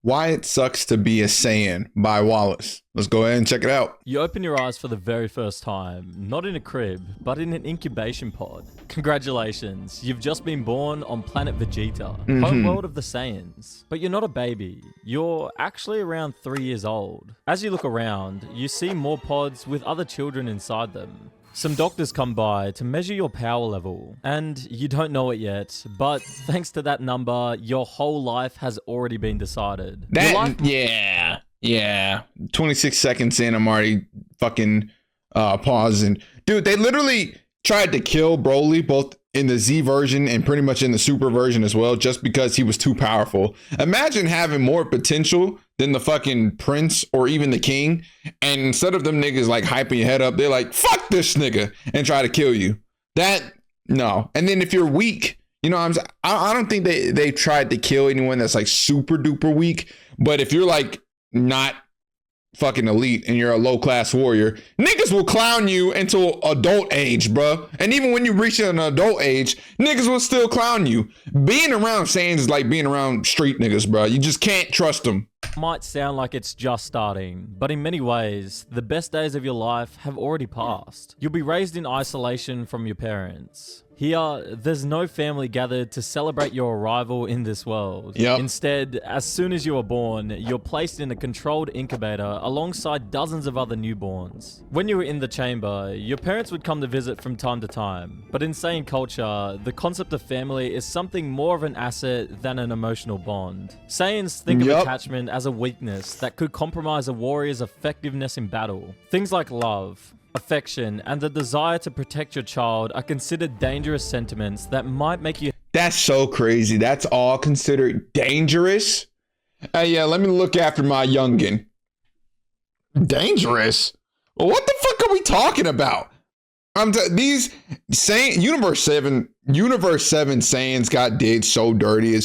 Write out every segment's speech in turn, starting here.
Why It Sucks to Be a Saiyan by Wallace. Let's go ahead and check it out. You open your eyes for the very first time, not in a crib, but in an incubation pod. Congratulations, you've just been born on planet Vegeta, homeworld of the Saiyans. But you're not a baby, you're actually around 3 years old. As you look around, you see more pods with other children inside them. Some doctors come by to measure your power level, and you don't know it yet, but thanks to that number, your whole life has already been decided. Yeah. 26 seconds in, I'm already fucking pausing. Dude, they literally tried to kill Broly, both in the Z version and pretty much in the Super version as well, just because he was too powerful. Imagine having more potential than the fucking prince or even the king, and instead of them niggas like hyping your head up, they're like, fuck this nigga, and try to kill you. No. And then if you're weak, you know, I don't think they tried to kill anyone that's like super duper weak, but if you're like not fucking elite and you're a low class warrior, niggas will clown you until adult age, bro. And even when you reach an adult age, niggas will still clown you. Being around Saiyans is like being around street niggas, bro. You just can't trust them. Might sound like it's just starting, but in many ways, the best days of your life have already passed. You'll be raised in isolation from your parents. Here, there's no family gathered to celebrate your arrival in this world. Yep. Instead, as soon as you are born, you're placed in a controlled incubator alongside dozens of other newborns. When you were in the chamber, your parents would come to visit from time to time, but in Saiyan culture, the concept of family is something more of an asset than an emotional bond. Saiyans think of attachment as a weakness that could compromise a warrior's effectiveness in battle. Things like love, affection, and the desire to protect your child are considered dangerous sentiments that might make you... That's so crazy. That's all considered dangerous? Yeah, let me look after my youngin. Dangerous? Well, what the fuck are we talking about? These Universe 7 Saiyans got did so dirty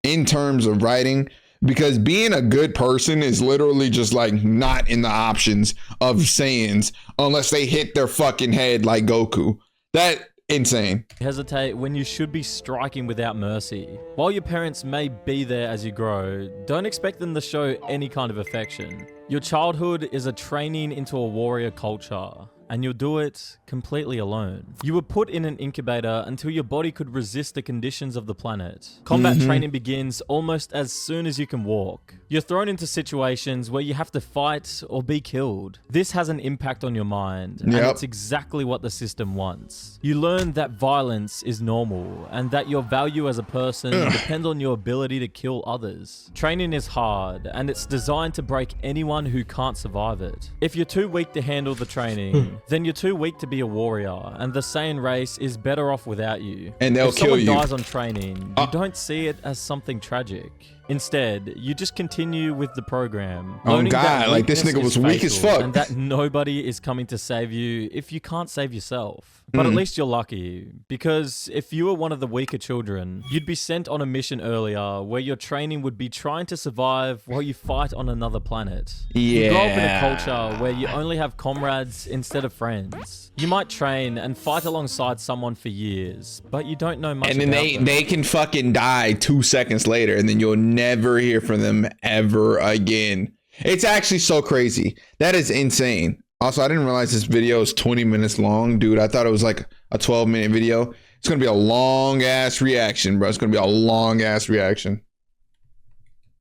in terms of writing. Because being a good person is literally just like not in the options of Saiyans unless they hit their fucking head like Goku. That insane. Hesitate when you should be striking without mercy. While your parents may be there as you grow, don't expect them to show any kind of affection. Your childhood is a training into a warrior culture, and you'll do it completely alone. You were put in an incubator until your body could resist the conditions of the planet. Combat training begins almost as soon as you can walk. You're thrown into situations where you have to fight or be killed. This has an impact on your mind, and it's exactly what the system wants. You learn that violence is normal, and that your value as a person depends on your ability to kill others. Training is hard, and it's designed to break anyone who can't survive it. If you're too weak to handle the training, then you're too weak to be a warrior, and the Saiyan race is better off without you. And they'll kill you. If someone dies on training, you don't see it as something tragic. Instead, you just continue with the program. Oh God, like this nigga was weak as fuck. And that nobody is coming to save you if you can't save yourself. But at least you're lucky, because if you were one of the weaker children, you'd be sent on a mission earlier where your training would be trying to survive while you fight on another planet. You grow up in a culture where you only have comrades instead of friends. You might train and fight alongside someone for years, but you don't know much about them. And then they can fucking die 2 seconds later, and then you'll never hear from them ever again. It's actually so crazy. That is insane. Also, I didn't realize this video is 20 minutes long, dude. I thought it was like a 12-minute video. It's gonna be a long ass reaction, bro. It's gonna be a long ass reaction.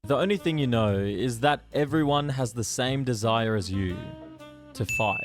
The only thing you know is that everyone has the same desire as you, to fight.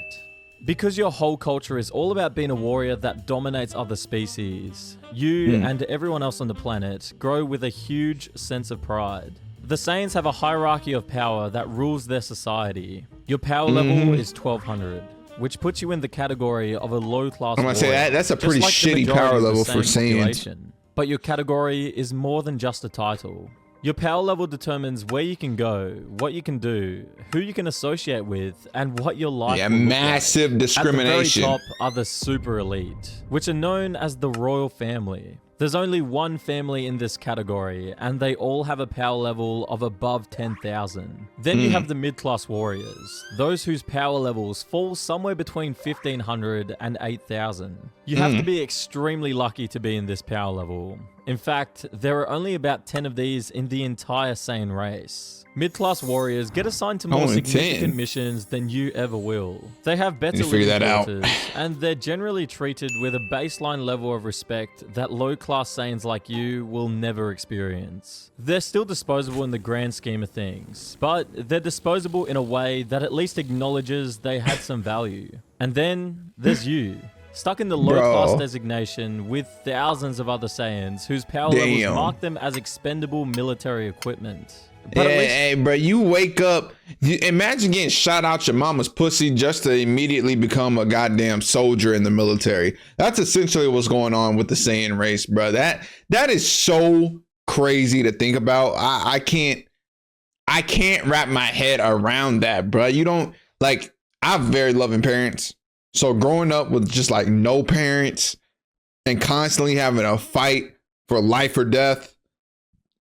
Because your whole culture is all about being a warrior that dominates other species, you and everyone else on the planet grow with a huge sense of pride. The Saiyans have a hierarchy of power that rules their society. Your power level is 1200, which puts you in the category of a low-class warrior. I'm gonna say that's a pretty shitty power level for Saiyans. But your category is more than just a title. Your power level determines where you can go, what you can do, who you can associate with, and what your life will look massive like. discrimination. At the very top are the super elite, which are known as the royal family. There's only one family in this category, and they all have a power level of above 10,000. Then you have the mid-class warriors, those whose power levels fall somewhere between 1,500 and 8,000. You have to be extremely lucky to be in this power level. In fact, there are only about 10 of these in the entire Saiyan race. Mid-class warriors get assigned to more Only significant 10? missions than you ever will. They have better You figure living that out. quarters, and they're generally treated with a baseline level of respect that low-class Saiyans like you will never experience. They're still disposable in the grand scheme of things, but they're disposable in a way that at least acknowledges they had some value. And then there's you. Stuck in the low-class Bro. designation with thousands of other Saiyans whose power levels Damn. mark them as expendable military equipment. But Hey, at least hey, bro, you wake up. Imagine getting shot out your mama's pussy just to immediately become a goddamn soldier in the military. That's essentially what's going on with the Saiyan race, bro. That is so crazy to think about. I can't wrap my head around that, bro. You don't like. I have very loving parents, so growing up with just like no parents and constantly having a fight for life or death,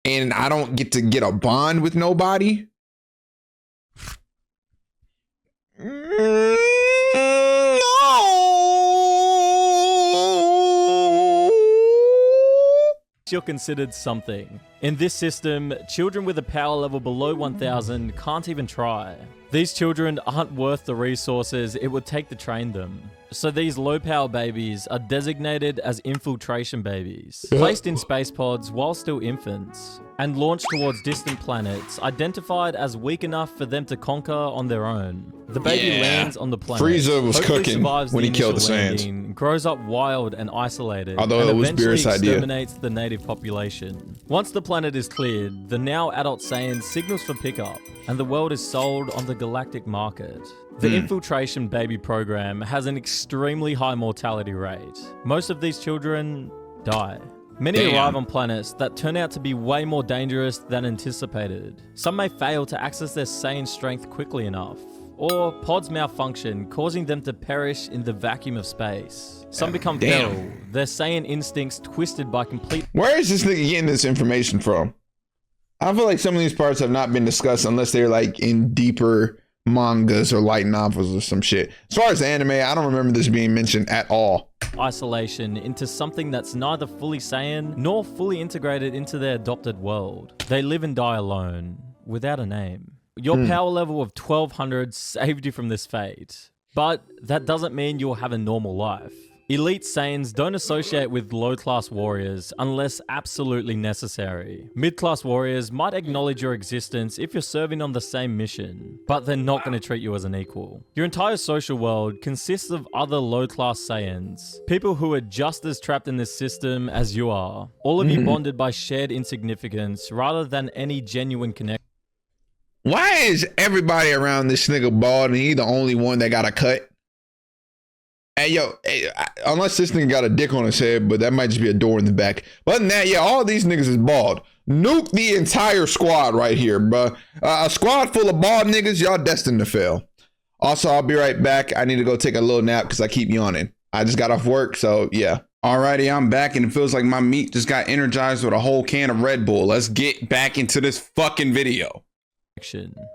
and I don't get to get a bond with nobody. No. you're considered something. In this system, children with a power level below 1000 can't even try. These children aren't worth the resources it would take to train them. So these low-power babies are designated as infiltration babies, placed in space pods while still infants, and launched towards distant planets identified as weak enough for them to conquer on their own. The baby lands on the planet. Frieza was hopefully cooking survives when he killed the initial Saiyans. landing, grows up wild and isolated, Although and it was eventually Beerus' idea. exterminates the native population. Once the planet is cleared, the now adult Saiyan signals for pickup, and the world is sold on the galactic market. The infiltration baby program has an extremely high mortality rate. Most of these children die. Many arrive on planets that turn out to be way more dangerous than anticipated. Some may fail to access their Saiyan strength quickly enough, or pods malfunction, causing them to perish in the vacuum of space. Some become feral, their Saiyan instincts twisted by complete... Where is this nigga getting this information from? I feel like some of these parts have not been discussed unless they're like in deeper mangas or light novels or some shit. As far as the anime, I don't remember this being mentioned at all. Isolation into something that's neither fully Saiyan nor fully integrated into their adopted world. They live and die alone, without a name. Your power level of 1200 saved you from this fate, but that doesn't mean you'll have a normal life. Elite Saiyans don't associate with low-class warriors unless absolutely necessary. Mid-class warriors might acknowledge your existence if you're serving on the same mission, but they're not going to treat you as an equal. Your entire social world consists of other low-class Saiyans, people who are just as trapped in this system as you are, all of you bonded by shared insignificance rather than any genuine connection. Why is everybody around this nigga bald and he the only one that got a cut? Hey, yo, unless this nigga got a dick on his head, but that might just be a door in the back. But other than that, yeah, all these niggas is bald. Nuke the entire squad right here, bro. A squad full of bald niggas, y'all destined to fail. Also, I'll be right back. I need to go take a little nap because I keep yawning. I just got off work, so yeah. Alrighty, I'm back and it feels like my meat just got energized with a whole can of Red Bull. Let's get back into this fucking video.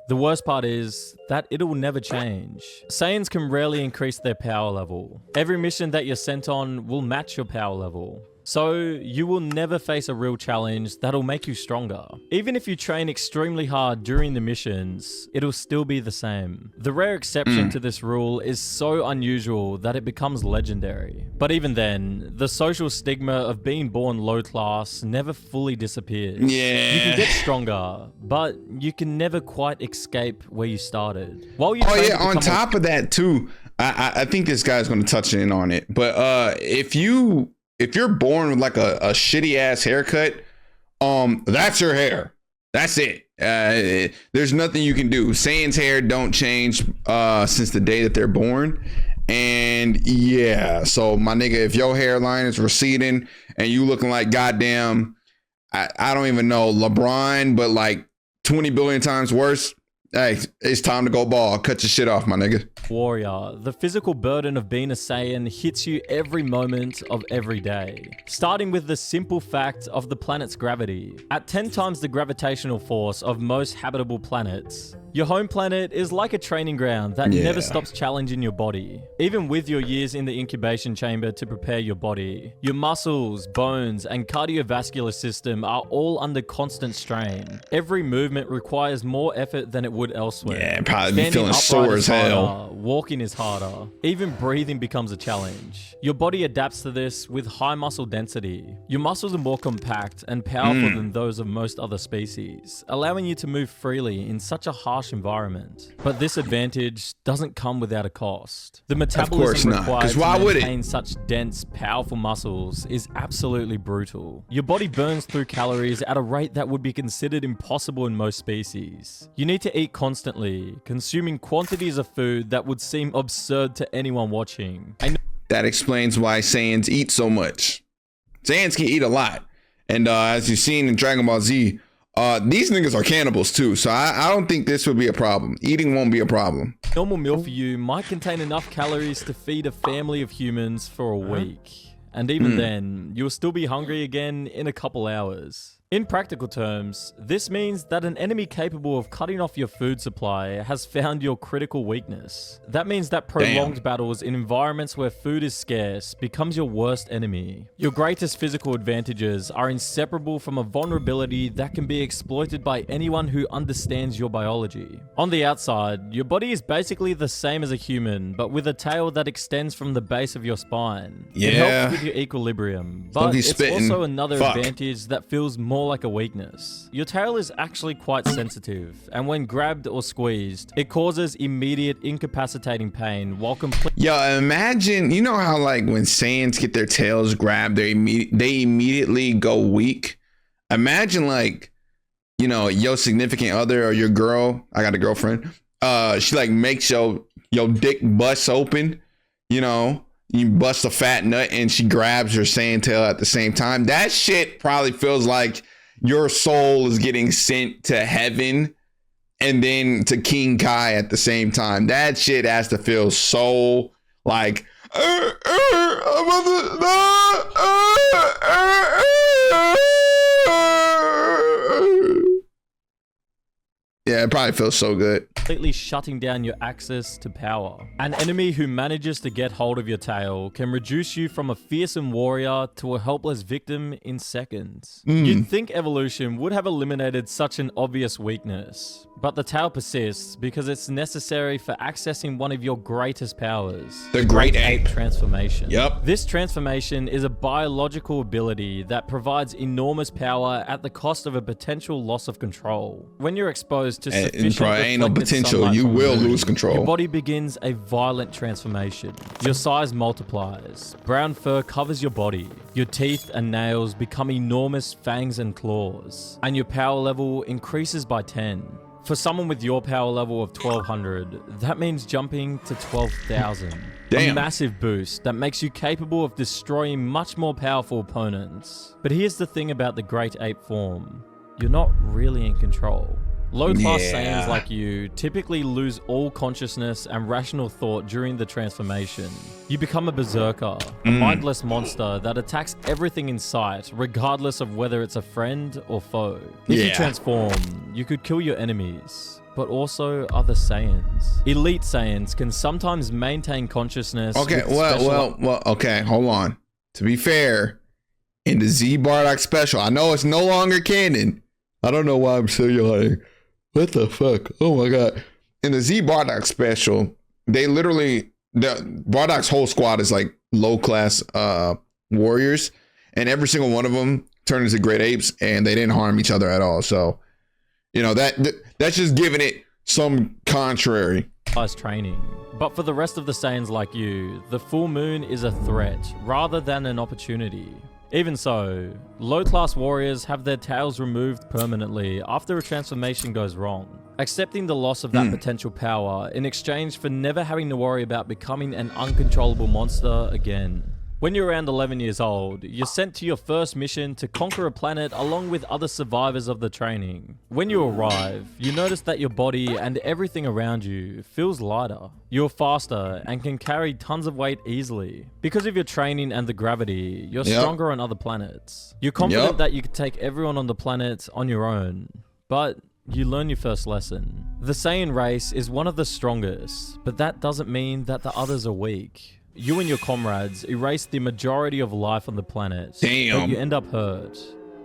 The worst part is that it'll never change. Saiyans can rarely increase their power level. Every mission that you're sent on will match your power level. So you will never face a real challenge that'll make you stronger. Even if you train extremely hard during the missions, it'll still be the same. The rare exception to this rule is so unusual that it becomes legendary. But even then, the social stigma of being born low class never fully disappears. Yeah. You can get stronger, but you can never quite escape where you started. While you On top of that too, I think this guy's gonna touch in on it. But if you're born with like a shitty ass haircut, that's your hair. That's it. There's nothing you can do. Saiyan's hair don't change since the day that they're born. And yeah, so my nigga, if your hairline is receding and you looking like goddamn, I don't even know, LeBron, but like 20 billion times worse, Hey, it's time to go ball. Cut your shit off, my nigga. Warrior, the physical burden of being a Saiyan hits you every moment of every day. Starting with the simple fact of the planet's gravity. At 10 times the gravitational force of most habitable planets, your home planet is like a training ground that never stops challenging your body. Even with your years in the incubation chamber to prepare your body, your muscles, bones, and cardiovascular system are all under constant strain. Every movement requires more effort than it would elsewhere. Yeah, probably be feeling sore as hell. Walking is harder. Even breathing becomes a challenge. Your body adapts to this with high muscle density. Your muscles are more compact and powerful than those of most other species, allowing you to move freely in such a harsh environment. But this advantage doesn't come without a cost. The metabolism required to maintain such dense, powerful muscles is absolutely brutal. Your body burns through calories at a rate that would be considered impossible in most species. You need to eat constantly, consuming quantities of food that would seem absurd to anyone watching. That explains why Saiyans eat so much. Saiyans can eat a lot. And as you've seen in Dragon Ball Z, these niggas are cannibals too, so I don't think this would be a problem. Eating won't be a problem. A normal meal for you might contain enough calories to feed a family of humans for a week. And even then, you'll still be hungry again in a couple hours. In practical terms, this means that an enemy capable of cutting off your food supply has found your critical weakness. That means that prolonged battles in environments where food is scarce becomes your worst enemy. Your greatest physical advantages are inseparable from a vulnerability that can be exploited by anyone who understands your biology. On the outside, your body is basically the same as a human, but with a tail that extends from the base of your spine. It helps with your equilibrium, but it's also another advantage that feels more like a weakness. Your tail is actually quite sensitive, and when grabbed or squeezed, it causes immediate incapacitating pain while Yo, imagine, you know how like when Saiyans get their tails grabbed, they immediately go weak? Imagine like, you know, your significant other or your girl, I got a girlfriend, she like makes your dick bust open, you know, you bust a fat nut and she grabs your Saiyan tail at the same time. That shit probably feels like your soul is getting sent to heaven and then to King Kai at the same time. That shit has to feel so like yeah, it probably feels so good. Completely shutting down your access to power. An enemy who manages to get hold of your tail can reduce you from a fearsome warrior to a helpless victim in seconds. You'd think evolution would have eliminated such an obvious weakness, but the tail persists because it's necessary for accessing one of your greatest powers. The Great Ape transformation. Yep. This transformation is a biological ability that provides enormous power at the cost of a potential loss of control. When you're exposed to sufficient ain't no potential, you will lose control. Your body begins a violent transformation. Your size multiplies. Brown fur covers your body. Your teeth and nails become enormous fangs and claws. And your power level increases by 10. For someone with your power level of 1200, that means jumping to 12,000. A massive boost that makes you capable of destroying much more powerful opponents. But here's the thing about the Great Ape form. You're not really in control. Low-class Saiyans like you typically lose all consciousness and rational thought during the transformation. You become a berserker, a mindless monster that attacks everything in sight, regardless of whether it's a friend or foe. If you transform, you could kill your enemies, but also other Saiyans. Elite Saiyans can sometimes maintain consciousness. Okay, well, okay, hold on. To be fair, in the Z Bardock special, I know it's no longer canon. I don't know why I'm so yawning. What the fuck? Oh my god. In the Z Bardock special, they literally, Bardock's whole squad is like low class warriors, and every single one of them turned into great apes and they didn't harm each other at all. So, you know, that's just giving it some contrary. Training. But for the rest of the Saiyans like you, the full moon is a threat rather than an opportunity. Even so, low-class warriors have their tails removed permanently after a transformation goes wrong, accepting the loss of that potential power in exchange for never having to worry about becoming an uncontrollable monster again. When you're around 11 years old, you're sent to your first mission to conquer a planet along with other survivors of the training. When you arrive, you notice that your body and everything around you feels lighter. You're faster and can carry tons of weight easily. Because of your training and the gravity, you're stronger on other planets. You're confident that you could take everyone on the planet on your own. But you learn your first lesson. The Saiyan race is one of the strongest, but that doesn't mean that the others are weak. You and your comrades erase the majority of life on the planet. Damn. But you end up hurt,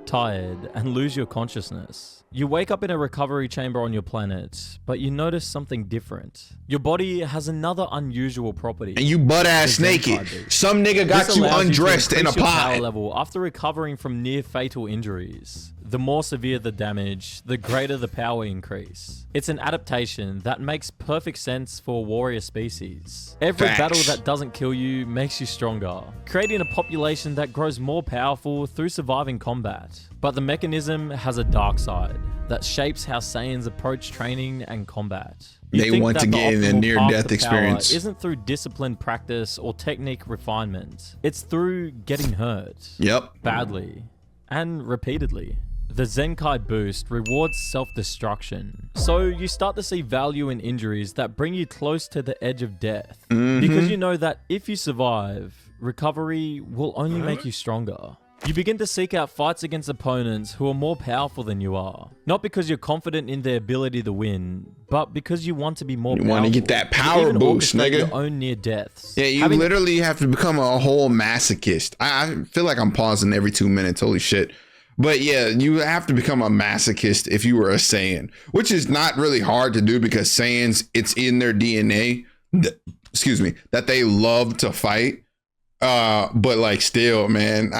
tired, and lose your consciousness. You wake up in a recovery chamber on your planet, but you notice something different. Your body has another unusual property. And you butt-ass naked. Some nigga got you undressed in a pod. Level after recovering from near-fatal injuries. The more severe the damage, the greater the power increase. It's an adaptation that makes perfect sense for a warrior species. Every battle that doesn't kill you makes you stronger, creating a population that grows more powerful through surviving combat. But the mechanism has a dark side that shapes how Saiyans approach training and combat. They want to get in a near-death experience. Isn't through disciplined practice or technique refinement. It's through getting hurt. Badly. And repeatedly. The Zenkai boost rewards self-destruction. So you start to see value in injuries that bring you close to the edge of death. Because you know that if you survive, recovery will only make you stronger. You begin to seek out fights against opponents who are more powerful than you are. Not because you're confident in their ability to win, but because you want to be more powerful. You want to get that power boost, nigga. Your own near deaths. Yeah, you literally have to become a whole masochist. I feel like I'm pausing every 2 minutes. Holy shit. But yeah, you have to become a masochist if you were a Saiyan, which is not really hard to do because Saiyans, it's in their DNA, that they love to fight. But like still, man,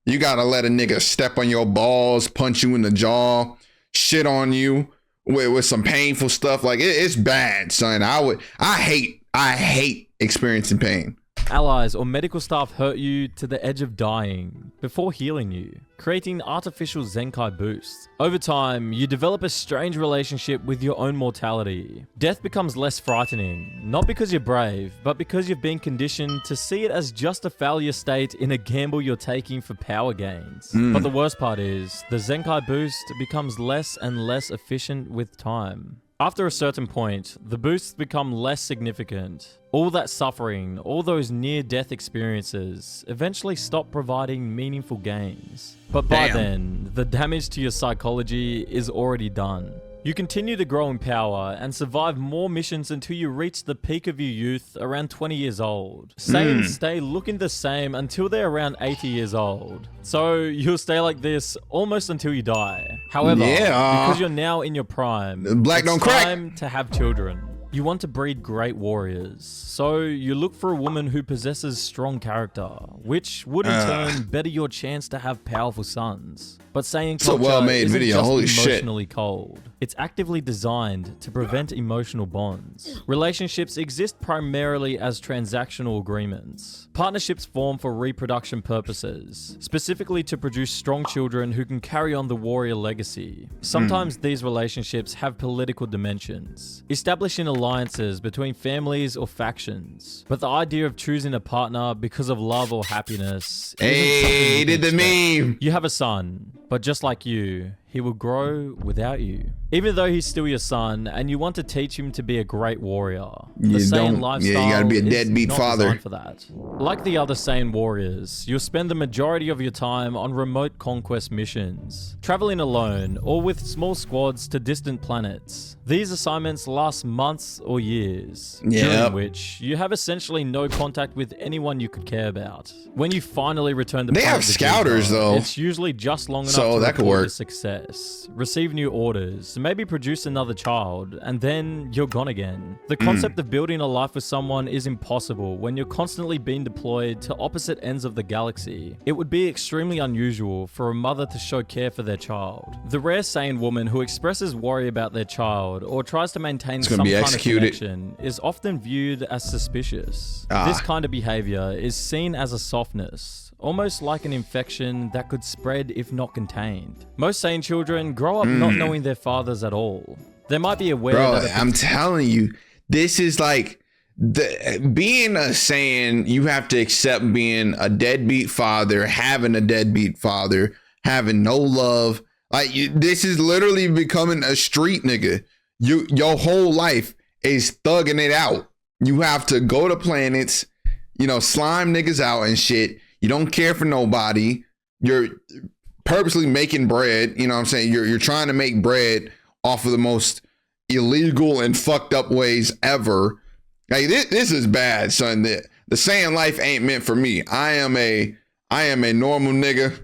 you gotta let a nigga step on your balls, punch you in the jaw, shit on you with some painful stuff. Like it's bad, son. I hate experiencing pain. Allies or medical staff hurt you to the edge of dying before healing you, creating artificial Zenkai boosts. Over time, you develop a strange relationship with your own mortality. Death becomes less frightening, not because you're brave, but because you've been conditioned to see it as just a failure state in a gamble you're taking for power gains. But the worst part is, the Zenkai boost becomes less and less efficient with time. After a certain point, the boosts become less significant. All that suffering, all those near-death experiences eventually stop providing meaningful gains. But by then, the damage to your psychology is already done. You continue to grow in power and survive more missions until you reach the peak of your youth around 20 years old. Saiyans stay looking the same until they're around 80 years old. So you'll stay like this almost until you die. However, because you're now in your prime, it's time to have children. You want to breed great warriors, so you look for a woman who possesses strong character, which would in turn better your chance to have powerful sons. But Saiyan culture isn't just emotionally cold. It's actively designed to prevent emotional bonds. Relationships exist primarily as transactional agreements. Partnerships form for reproduction purposes, specifically to produce strong children who can carry on the warrior legacy. Sometimes these relationships have political dimensions, establishing alliances between families or factions. But the idea of choosing a partner because of love or happiness isn't something you You have a son, but just like you, he will grow without you. Even though he's still your son and you want to teach him to be a great warrior, the Saiyan lifestyle you gotta be a deadbeat father for that. Like the other Saiyan warriors, you'll spend the majority of your time on remote conquest missions, traveling alone or with small squads to distant planets. These assignments last months or years, during which you have essentially no contact with anyone you could care about. When you finally return to they have scouters though. It's usually just long enough to that could work. Success, receive new orders, maybe produce another child, and then you're gone again. The concept of building a life with someone is impossible when you're constantly being deployed to opposite ends of the galaxy. It would be extremely unusual for a mother to show care for their child. The rare Saiyan woman who expresses worry about their child or tries to maintain some kind of connection is often viewed as suspicious. This kind of behavior is seen as a softness, almost like an infection that could spread if not contained. Most Saiyan children grow up not knowing their fathers at all. They might be aware that I'm telling you, this is like being a Saiyan, you have to accept being a deadbeat father, having a deadbeat father, having no love. Like this is literally becoming a street nigga. Your whole life is thugging it out. You have to go to planets, you know, slime niggas out and shit. You don't care for nobody. You're purposely making bread. You know what I'm saying? You're trying to make bread off of the most illegal and fucked up ways ever. Like this is bad, son. The Saiyan life ain't meant for me. I am a normal nigga.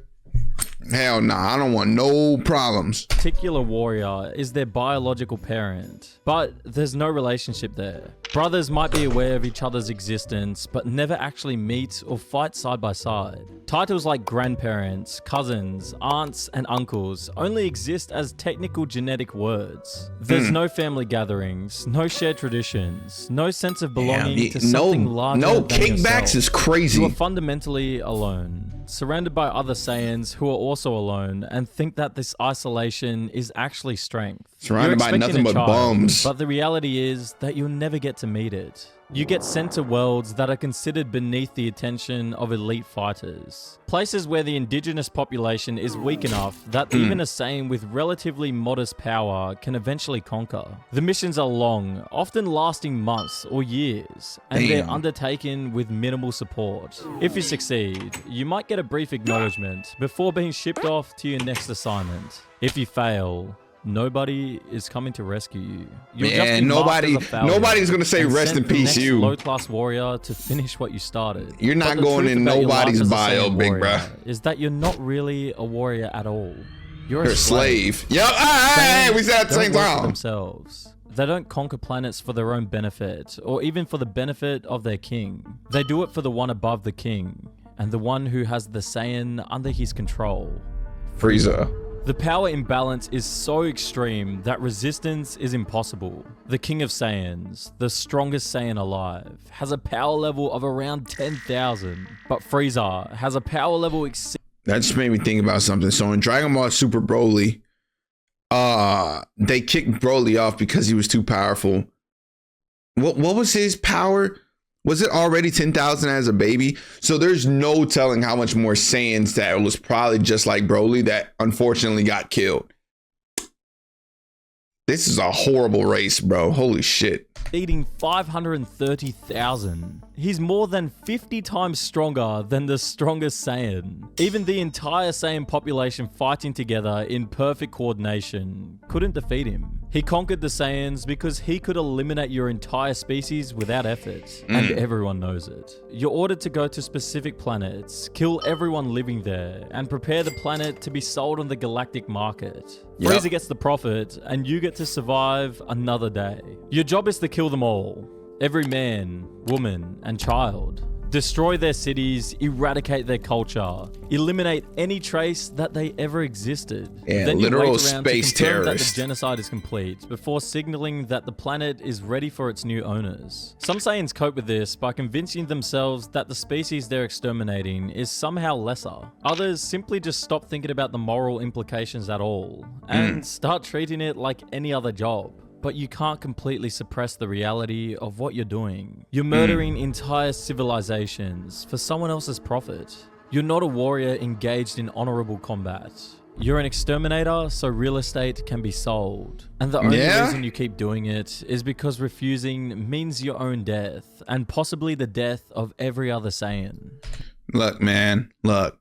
Hell nah, I don't want no problems. Particular warrior is their biological parent, but there's no relationship there. Brothers might be aware of each other's existence, but never actually meet or fight side by side. Titles like grandparents, cousins, aunts, and uncles only exist as technical genetic words. There's no family gatherings, no shared traditions, no sense of belonging to something larger no than kickbacks yourself. is crazy. You are fundamentally alone, surrounded by other Saiyans who are also alone and think that this isolation is actually strength. Surrounded by nothing but bums. But the reality is that you'll never get to meet it. You get sent to worlds that are considered beneath the attention of elite fighters. Places where the indigenous population is weak enough that even a Saiyan with relatively modest power can eventually conquer. The missions are long, often lasting months or years, and they're undertaken with minimal support. If you succeed, you might get a brief acknowledgement before being shipped off to your next assignment. If you fail, nobody is coming to rescue you. Nobody's gonna say rest in peace, you. Low-class warrior to finish what you started. You're not going in nobody's bio, big bro. Is that you're not really a warrior at all. You're a slave. Yep. Hey, we said at the same time. Themselves. They don't conquer planets for their own benefit, or even for the benefit of their king. They do it for the one above the king, and the one who has the Saiyan under his control. Frieza. The power imbalance is so extreme that resistance is impossible. The King of Saiyans, the strongest Saiyan alive, has a power level of around 10,000, but Frieza has a power level That just made me think about something. So in Dragon Ball Super Broly, they kicked Broly off because he was too powerful. What was his power? Was it already 10,000 as a baby? So there's no telling how much more Saiyans that was probably just like Broly that unfortunately got killed. This is a horrible race, bro. Holy shit. Eating 530,000. He's more than 50 times stronger than the strongest Saiyan. Even the entire Saiyan population fighting together in perfect coordination couldn't defeat him. He conquered the Saiyans because he could eliminate your entire species without effort, and everyone knows it. You're ordered to go to specific planets, kill everyone living there, and prepare the planet to be sold on the galactic market. Frieza gets the profit, and you get to survive another day. Your job is to kill them all. Every man, woman, and child. Destroy their cities, eradicate their culture, eliminate any trace that they ever existed. Yeah, then you literal wait around space to confirm terrorist. that the genocide is complete before signaling that the planet is ready for its new owners. Some Saiyans cope with this by convincing themselves that the species they're exterminating is somehow lesser. Others simply just stop thinking about the moral implications at all and start treating it like any other job. But you can't completely suppress the reality of what you're doing. You're murdering entire civilizations for someone else's profit. You're not a warrior engaged in honorable combat. You're an exterminator, so real estate can be sold. And the only reason you keep doing it is because refusing means your own death, and possibly the death of every other Saiyan. Look, man, look.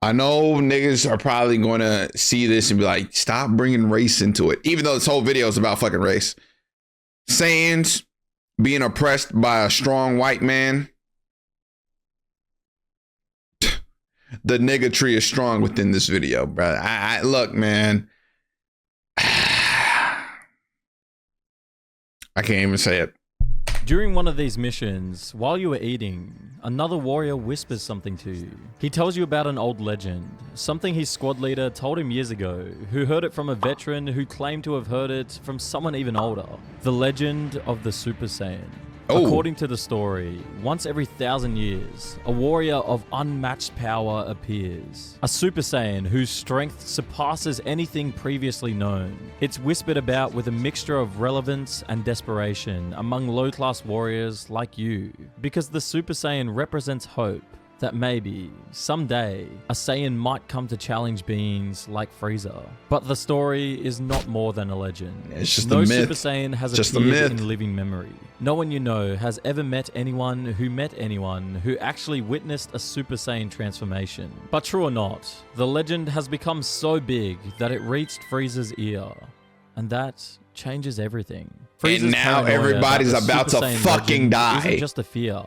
I know niggas are probably going to see this and be like, stop bringing race into it. Even though this whole video is about fucking race. Saiyans being oppressed by a strong white man. The nigga tree is strong within this video, bro. I look, man. I can't even say it. During one of these missions, while you were eating, another warrior whispers something to you. He tells you about an old legend, something his squad leader told him years ago, who heard it from a veteran who claimed to have heard it from someone even older. The legend of the Super Saiyan. Oh. According to the story, once every 1,000 years, a warrior of unmatched power appears. A Super Saiyan whose strength surpasses anything previously known. It's whispered about with a mixture of relevance and desperation among low-class warriors like you, because the Super Saiyan represents hope. That maybe, someday, a Saiyan might come to challenge beings like Frieza. But the story is not more than a legend. It's just no a myth. Super Saiyan has Just a appeared myth. in living memory. No one you know has ever met anyone who actually witnessed a Super Saiyan transformation. But true or not, the legend has become so big that it reached Frieza's ear. And that changes everything. Frieza's And now paranoia everybody's that the about Super to Saiyan fucking legend die. Isn't just a fear.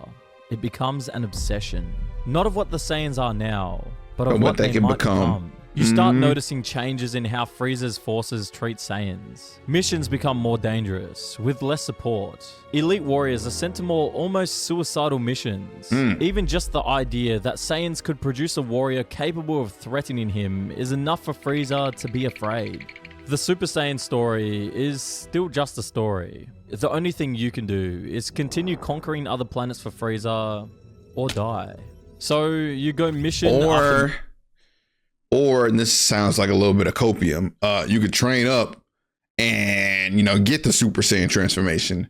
It becomes an obsession. Not of what the Saiyans are now, but of what they can might become. You start noticing changes in how Frieza's forces treat Saiyans. Missions become more dangerous, with less support. Elite warriors are sent to more almost suicidal missions. Even just the idea that Saiyans could produce a warrior capable of threatening him is enough for Frieza to be afraid. The Super Saiyan story is still just a story. The only thing you can do is continue conquering other planets for Frieza, or die. So you go mission or and this sounds like a little bit of copium. You could train up and get the Super Saiyan transformation.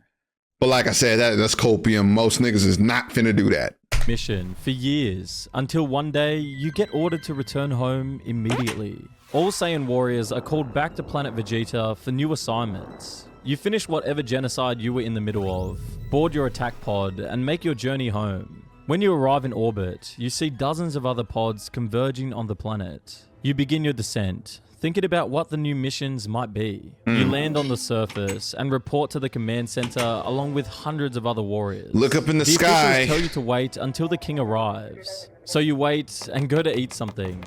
But like I said, that's copium. Most niggas is not finna do that. Mission for years until one day you get ordered to return home immediately. All Saiyan warriors are called back to planet Vegeta for new assignments. You finish whatever genocide you were in the middle of, board your attack pod, and make your journey home. When you arrive in orbit, you see dozens of other pods converging on the planet. You begin your descent, thinking about what the new missions might be. You land on the surface and report to the command center along with hundreds of other warriors. Look up in the officials sky. tell you to wait until the king arrives. So you wait and go to eat something.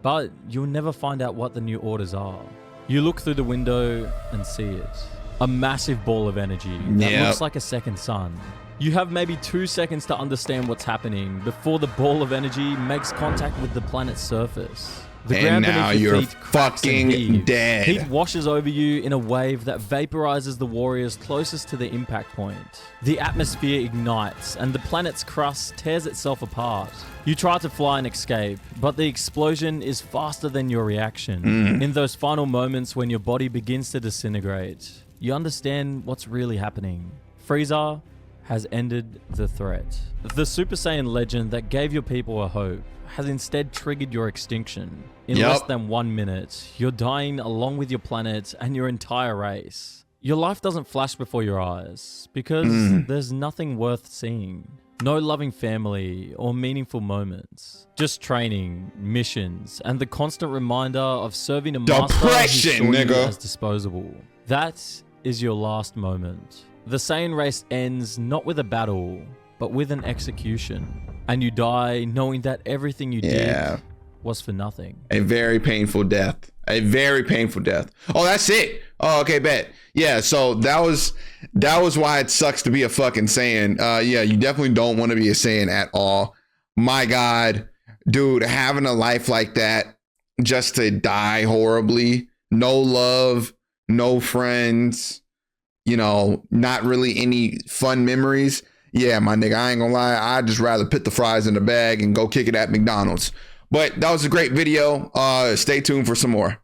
But you'll never find out what the new orders are. You look through the window and see it. A massive ball of energy that looks like a second sun. You have maybe 2 seconds to understand what's happening before the ball of energy makes contact with the planet's surface. The ground now beneath your you're feet cracks and fucking heaves. dead. Heat washes over you in a wave that vaporizes the warriors closest to the impact point. The atmosphere ignites and the planet's crust tears itself apart. You try to fly and escape, but the explosion is faster than your reaction. In those final moments when your body begins to disintegrate, you understand what's really happening. Frieza has ended the threat. The Super Saiyan legend that gave your people a hope has instead triggered your extinction. In less than 1 minute, you're dying along with your planet and your entire race. Your life doesn't flash before your eyes because there's nothing worth seeing. No loving family or meaningful moments. Just training, missions, and the constant reminder of serving a master who saw you as disposable. That is your last moment. The Saiyan race ends not with a battle, but with an execution. And you die knowing that everything you did was for nothing. A very painful death. A very painful death. Oh, that's it. Oh, okay, bet. Yeah, so that was why it sucks to be a fucking Saiyan. Yeah, you definitely don't want to be a Saiyan at all. My God, dude, having a life like that just to die horribly, no love, no friends, not really any fun memories. Yeah, my nigga, I ain't gonna lie. I'd just rather put the fries in the bag and go kick it at McDonald's. But that was a great video. Stay tuned for some more.